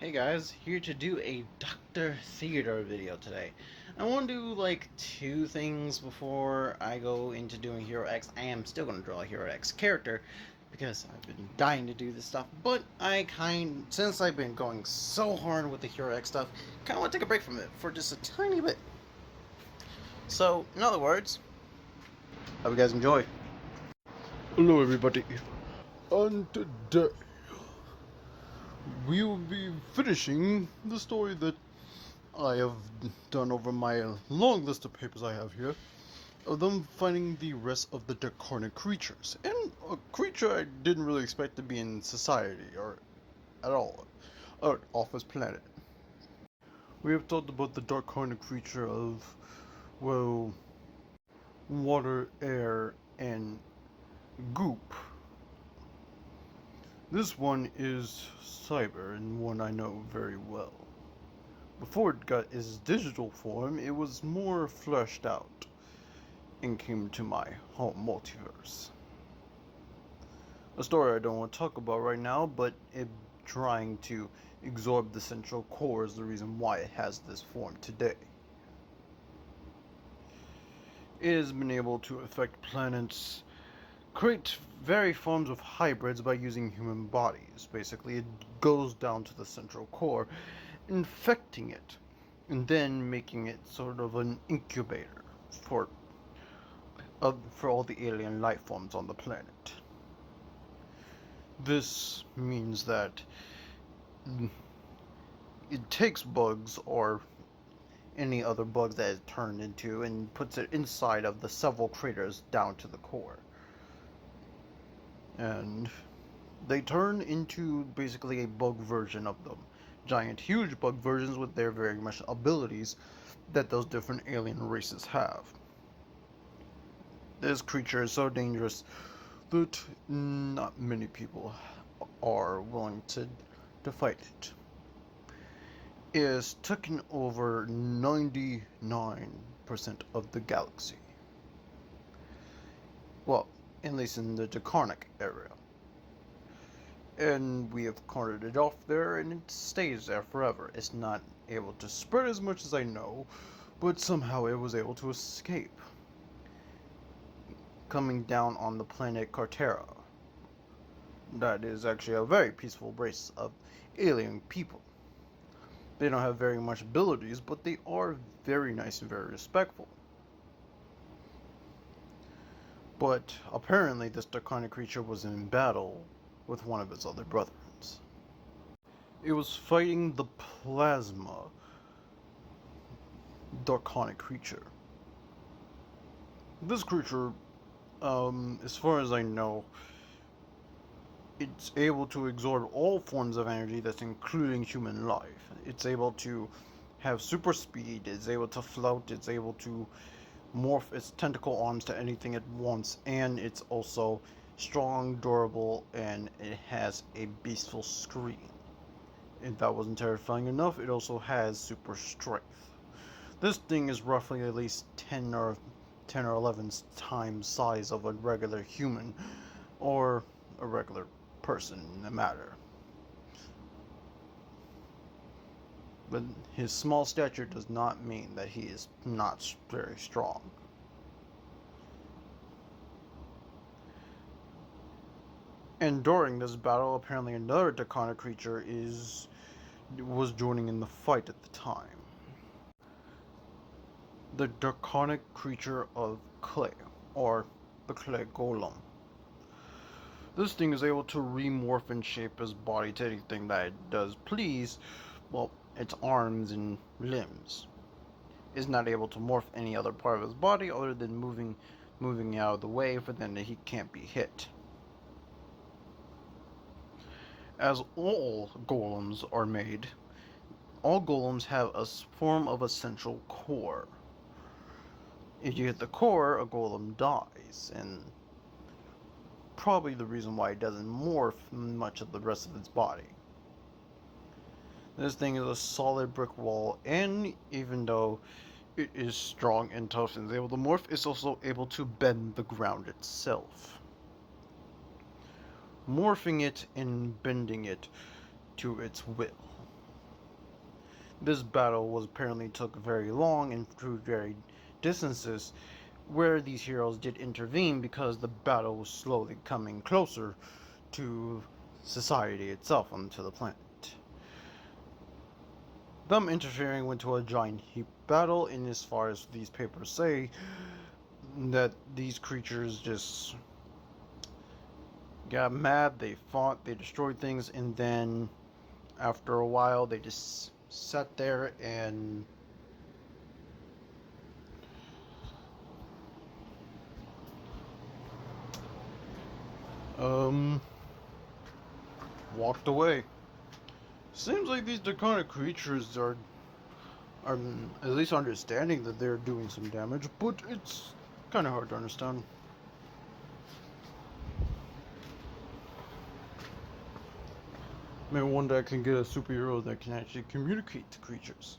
Hey guys, here to do a Dr. Theodore video today. I want to do like two things before I go into doing Hero X. I am still going to draw a Hero X character because I've been dying to do this stuff, but since I've been going so hard with the Hero X stuff, kind of want to take a break from it for just a tiny bit. So, in other words, hope you guys enjoy. Hello everybody, and today we will be finishing the story that I have done over my long list of papers I have here, of them finding the rest of the draconic creatures, and a creature I didn't really expect to be in society, or at all, or off his planet. We have talked about the draconic creature of, well, water, air, and goop. This one is cyber, and one I know very well. Before it got its digital form, it was more fleshed out and came to my home multiverse. A story I don't want to talk about right now, but it trying to absorb the central core is the reason why it has this form today. It has been able to affect planets, create various forms of hybrids by using human bodies. Basically, it goes down to the central core, infecting it, and then making it sort of an incubator for all the alien life forms on the planet. This means that it takes bugs or any other bugs that it turned into and puts it inside of the several craters down to the core. And they turn into basically a bug version of them. Giant, huge bug versions with their very much abilities that those different alien races have. This creature is so dangerous that not many people are willing to fight it. It has taken over 99% of the galaxy. Well, at least in the draconic area. And we have carted it off there, and it stays there forever. It's not able to spread as much as I know, but somehow it was able to escape. Coming down on the planet Cartera. That is actually a very peaceful race of alien people. They don't have very much abilities, but they are very nice and very respectful. But apparently this draconic creature was in battle with one of its other brothers. It was fighting the plasma draconic creature. This creature, as far as I know, it's able to absorb all forms of energy, that's including human life. It's able to have super speed, it's able to float, it's able to morph its tentacle arms to anything it wants, and it's also strong, durable, and it has a beastful scream. If that wasn't terrifying enough, it also has super strength. This thing is roughly at least 10 or 11 times size of a regular human or a regular person in the matter. But his small stature does not mean that he is not very strong. And during this battle, apparently another draconic creature was joining in the fight at the time. The draconic creature of clay, or the clay golem. This thing is able to remorph and shape his body to anything that it does please. Well, its arms and limbs. Is not able to morph any other part of his body other than moving out of the way, for then he can't be hit. As all golems are made, all golems have a form of a central core. If you hit the core, a golem dies, and probably the reason why it doesn't morph much of the rest of its body. This thing is a solid brick wall, and even though it is strong and tough and is able to morph, it's also able to bend the ground itself. Morphing it and bending it to its will. This battle was apparently took very long and through very distances, where these heroes did intervene because the battle was slowly coming closer to society itself onto the planet. Them interfering went to a giant heap battle, and as far as these papers say, that these creatures just got mad, they fought, they destroyed things, and then after a while they just sat there and walked away. Seems like these draconic creatures are at least understanding that they're doing some damage, but it's kind of hard to understand. Maybe one day I can get a superhero that can actually communicate to creatures.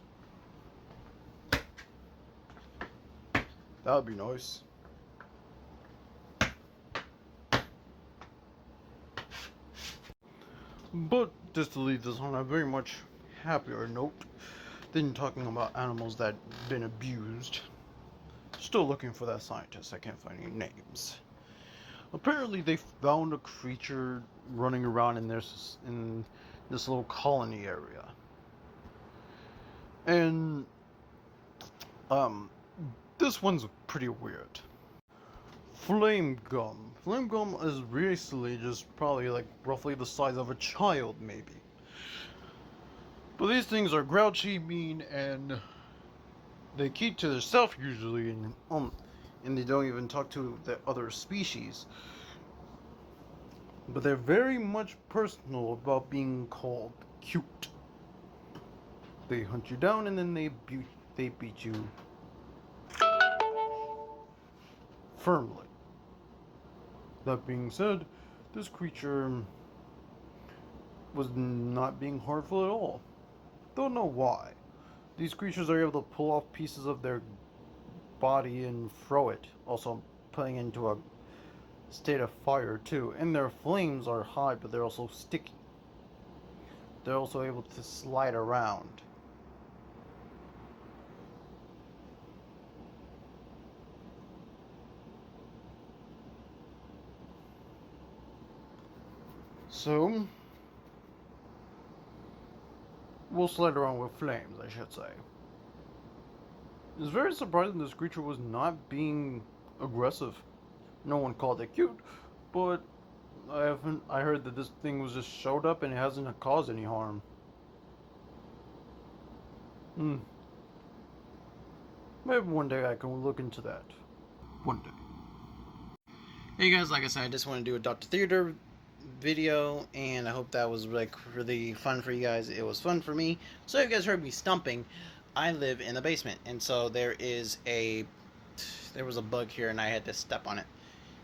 That would be nice. But just to leave this on a very much happier note than talking about animals that have been abused. Still looking for that scientist. I can't find any names. Apparently they found a creature running around in this little colony area. And this one's pretty weird. Flame gum. Flame gum is recently just probably like roughly the size of a child, maybe. But these things are grouchy, mean, and they keep to themselves usually, and they don't even talk to the other species. But they're very much personal about being called cute. They hunt you down and then they beat you firmly. That being said, this creature was not being harmful at all. Don't know why. These creatures are able to pull off pieces of their body and throw it, also putting into a state of fire too. And their flames are high, but they're also sticky. They're also able to slide around. So, we'll slide around with flames, I should say. It's very surprising this creature was not being aggressive. No one called it cute, but I heard that this thing was just showed up and it hasn't caused any harm. Maybe one day I can look into that. One day. Hey guys, like I said, I just want to do a Dr. Theater video, and I hope that was like really fun for you guys. It was fun for me. So you guys heard me stumping. I live in the basement, and so there was a bug here, and I had to step on it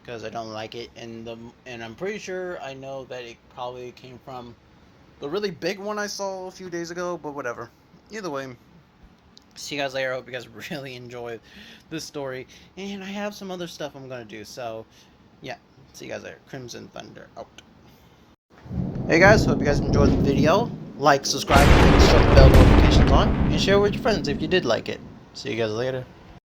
because I don't like it. And I'm pretty sure I know that it probably came from the really big one I saw a few days ago. But whatever. Either way, see you guys later. I hope you guys really enjoyed this story, and I have some other stuff I'm gonna do. So yeah, see you guys later. Crimson Thunder out. Hey guys, hope you guys enjoyed the video. Like, subscribe, and shut the bell notifications on, and share with your friends if you did like it. See you guys later.